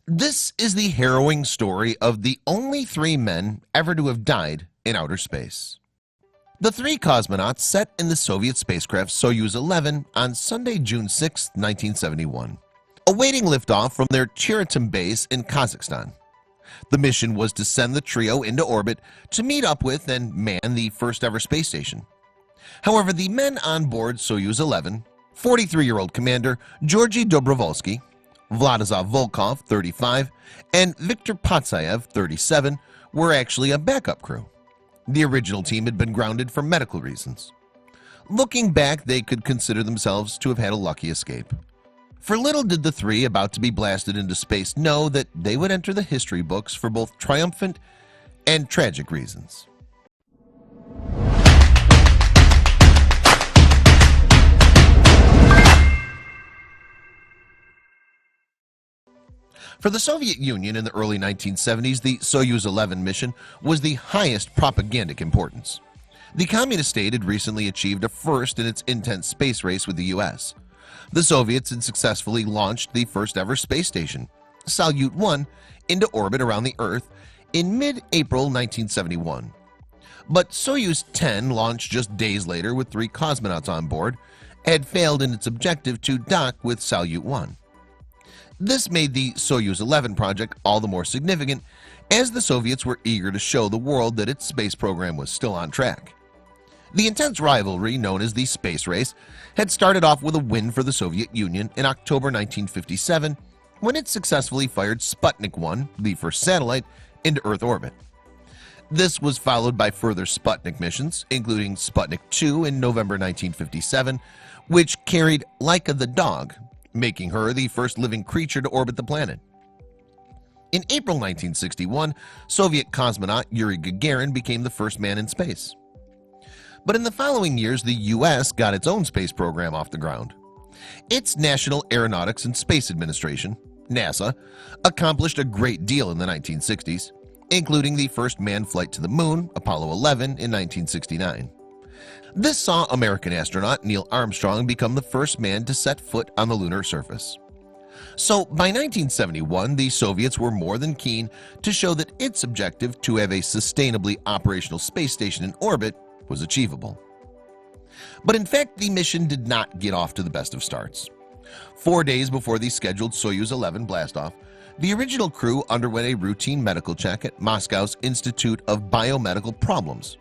This is the harrowing story of the only three men ever to have died in outer space. The three cosmonauts set in the Soviet spacecraft Soyuz 11 on Sunday, June 6, 1971, awaiting liftoff from their Cheritim base in Kazakhstan. The mission was to send the trio into orbit to meet up with and man the first ever space station. However, the men on board Soyuz 11, 43-year-old commander Georgy Dobrovolsky, Vladislav Volkov, 35, and Viktor Patsayev, 37, were actually a backup crew. The original team had been grounded for medical reasons. Looking back, they could consider themselves to have had a lucky escape. For little did the three about to be blasted into space know that they would enter the history books for both triumphant and tragic reasons. For the Soviet Union in the early 1970s, the Soyuz 11 mission was the highest propagandic importance. The communist state had recently achieved a first in its intense space race with the US. The Soviets had successfully launched the first ever space station, Salyut 1, into orbit around the Earth in mid-April 1971. But Soyuz 10, launched just days later with 3 cosmonauts on board, had failed in its objective to dock with Salyut 1. This made the Soyuz 11 project all the more significant, as the Soviets were eager to show the world that its space program was still on track. The intense rivalry known as the space race had started off with a win for the Soviet Union in October 1957 when it successfully fired Sputnik 1, the first satellite, into Earth orbit. This was followed by further Sputnik missions, including Sputnik 2 in November 1957, which carried Laika the dog, making her the first living creature to orbit the planet. In April 1961, Soviet cosmonaut Yuri Gagarin became the first man in space. But in the following years, the US got its own space program off the ground. Its National Aeronautics and Space Administration, NASA, accomplished a great deal in the 1960s, including the first manned flight to the moon, Apollo 11, in 1969. This saw American astronaut Neil Armstrong become the first man to set foot on the lunar surface. So by 1971, the Soviets were more than keen to show that its objective to have a sustainably operational space station in orbit was achievable. But in fact, the mission did not get off to the best of starts. 4 days before the scheduled Soyuz 11 blastoff, the original crew underwent a routine medical check at Moscow's Institute of Biomedical Problems.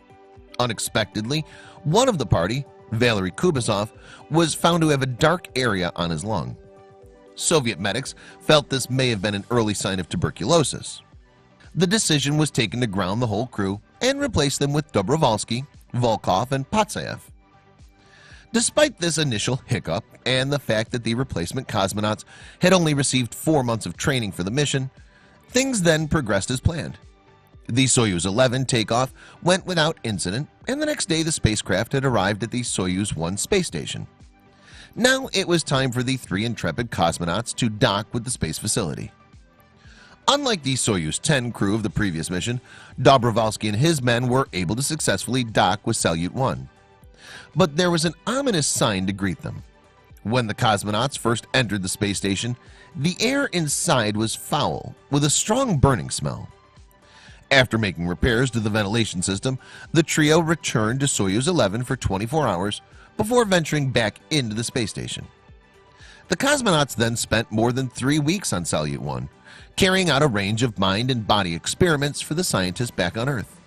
Unexpectedly, one of the party, Valery Kubasov, was found to have a dark area on his lung. Soviet medics felt this may have been an early sign of tuberculosis. The decision was taken to ground the whole crew and replace them with Dobrovolsky, Volkov, and Patsayev. Despite this initial hiccup and the fact that the replacement cosmonauts had only received 4 months of training for the mission, things then progressed as planned. The Soyuz 11 takeoff went without incident, and the next day the spacecraft had arrived at the Soyuz 1 space station. Now it was time for the 3 intrepid cosmonauts to dock with the space facility. Unlike the Soyuz 10 crew of the previous mission, Dobrovolsky and his men were able to successfully dock with Salyut 1. But there was an ominous sign to greet them. When the cosmonauts first entered the space station, the air inside was foul, with a strong burning smell. After making repairs to the ventilation system, the trio returned to Soyuz 11 for 24 hours before venturing back into the space station. The cosmonauts then spent more than 3 weeks on Salyut 1, carrying out a range of mind and body experiments for the scientists back on Earth.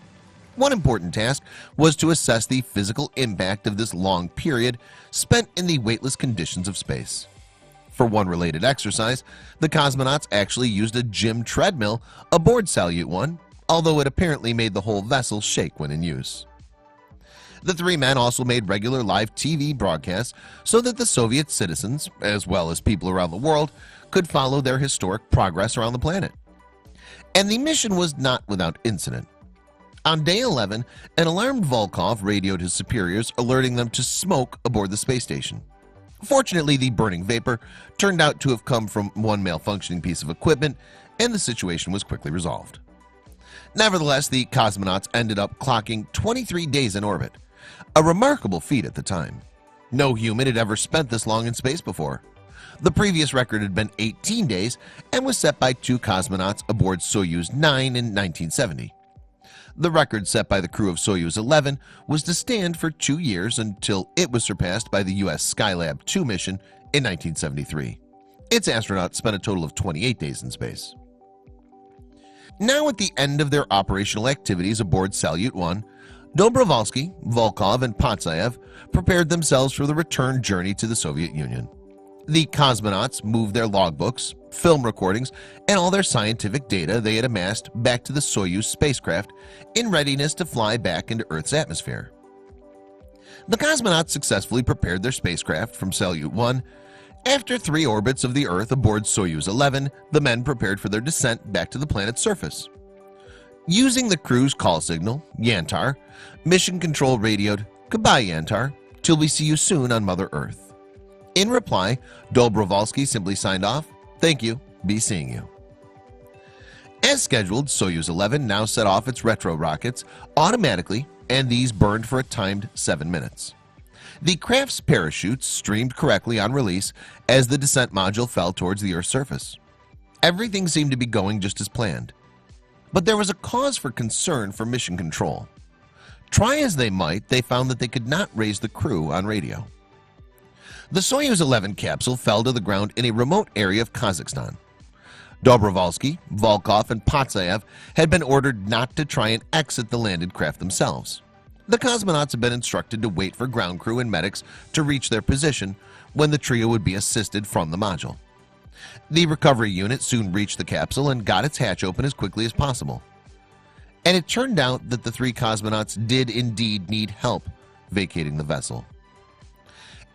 One important task was to assess the physical impact of this long period spent in the weightless conditions of space. For one related exercise, the cosmonauts actually used a gym treadmill aboard Salyut 1, although it apparently made the whole vessel shake when in use. The 3 men also made regular live TV broadcasts so that the Soviet citizens, as well as people around the world, could follow their historic progress around the planet. And the mission was not without incident. On day 11, an alarmed Volkov radioed his superiors, alerting them to smoke aboard the space station. Fortunately, the burning vapor turned out to have come from one malfunctioning piece of equipment, and the situation was quickly resolved. Nevertheless, the cosmonauts ended up clocking 23 days in orbit, a remarkable feat at the time. No human had ever spent this long in space before. The previous record had been 18 days and was set by 2 cosmonauts aboard Soyuz 9 in 1970. The record set by the crew of Soyuz 11 was to stand for 2 years until it was surpassed by the US Skylab 2 mission in 1973. Its astronauts spent a total of 28 days in space. Now at the end of their operational activities aboard Salyut 1, Dobrovolsky, Volkov, and Patsayev prepared themselves for the return journey to the Soviet Union. The cosmonauts moved their logbooks, film recordings, and all their scientific data they had amassed back to the Soyuz spacecraft in readiness to fly back into Earth's atmosphere. The cosmonauts successfully prepared their spacecraft from Salyut 1. After 3 orbits of the Earth aboard Soyuz 11, the men prepared for their descent back to the planet's surface. Using the crew's call signal, Yantar, Mission Control radioed, "Goodbye, Yantar, till we see you soon on Mother Earth." In reply, Dobrovolsky simply signed off, "Thank you, be seeing you." As scheduled, Soyuz 11 now set off its retro rockets automatically, and these burned for a timed 7 minutes. The craft's parachutes streamed correctly on release as the descent module fell towards the Earth's surface. Everything seemed to be going just as planned. But there was a cause for concern for Mission Control. Try as they might, they found that they could not raise the crew on radio. The Soyuz 11 capsule fell to the ground in a remote area of Kazakhstan. Dobrovolsky, Volkov, and Patsayev had been ordered not to try and exit the landed craft themselves. The cosmonauts had been instructed to wait for ground crew and medics to reach their position when the trio would be assisted from the module. The recovery unit soon reached the capsule and got its hatch open as quickly as possible. And it turned out that the 3 cosmonauts did indeed need help vacating the vessel.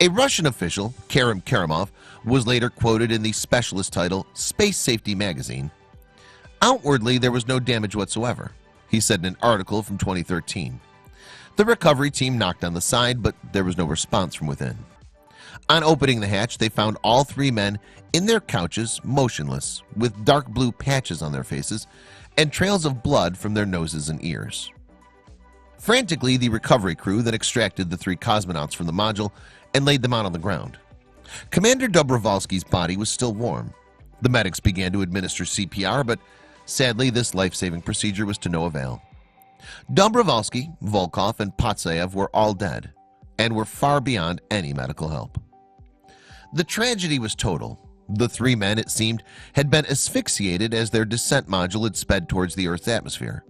A Russian official, Karim Karimov, was later quoted in the specialist title Space Safety magazine. "Outwardly, there was no damage whatsoever," he said in an article from 2013. The recovery team knocked on the side, but there was no response from within. On opening the hatch, they found all 3 men in their couches, motionless, with dark blue patches on their faces and trails of blood from their noses and ears. Frantically, the recovery crew then extracted the 3 cosmonauts from the module and laid them out on the ground. Commander Dobrovolsky's body was still warm. The medics began to administer CPR, but sadly this life-saving procedure was to no avail. Dobrovolsky, Volkov, and Patsayev were all dead and were far beyond any medical help. The tragedy was total. The 3 men, it seemed, had been asphyxiated as their descent module had sped towards the Earth's atmosphere.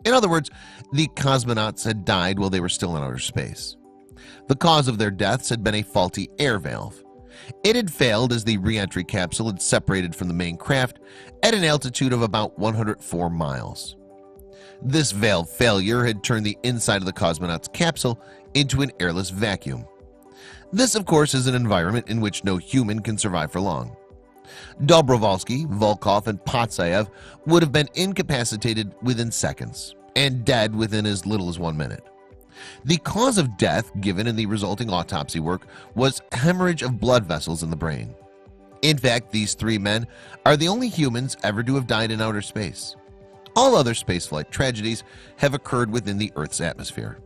In other words, the cosmonauts had died while they were still in outer space. The cause of their deaths had been a faulty air valve. It had failed as the re-entry capsule had separated from the main craft at an altitude of about 104 miles. This valve failure had turned the inside of the cosmonauts' capsule into an airless vacuum. This, of course, is an environment in which no human can survive for long. Dobrovolsky, Volkov, and Patsayev would have been incapacitated within seconds and dead within as little as 1 minute. The cause of death given in the resulting autopsy work was hemorrhage of blood vessels in the brain. In fact, these 3 men are the only humans ever to have died in outer space. All other spaceflight tragedies have occurred within the Earth's atmosphere.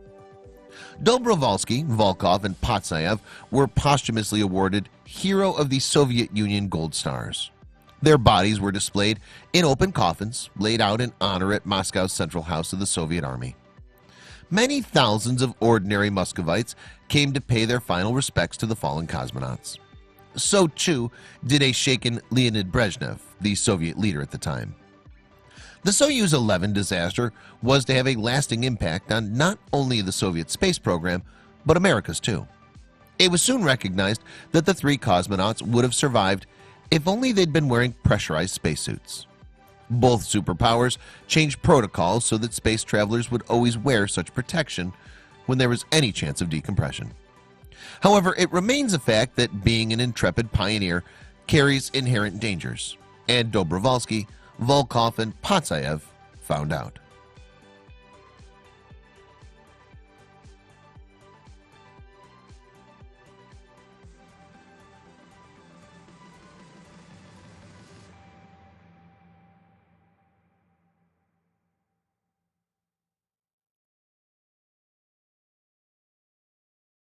Dobrovolsky, Volkov, and Patsayev were posthumously awarded Hero of the Soviet Union Gold Stars. Their bodies were displayed in open coffins laid out in honor at Moscow's Central House of the Soviet Army. Many thousands of ordinary Muscovites came to pay their final respects to the fallen cosmonauts. So too did a shaken Leonid Brezhnev, the Soviet leader at the time. The Soyuz 11 disaster was to have a lasting impact on not only the Soviet space program, but America's too. It was soon recognized that the 3 cosmonauts would have survived if only they'd been wearing pressurized spacesuits. Both superpowers changed protocols so that space travelers would always wear such protection when there was any chance of decompression. However, it remains a fact that being an intrepid pioneer carries inherent dangers, and Dobrovolsky, Volkov, and Patsayev found out.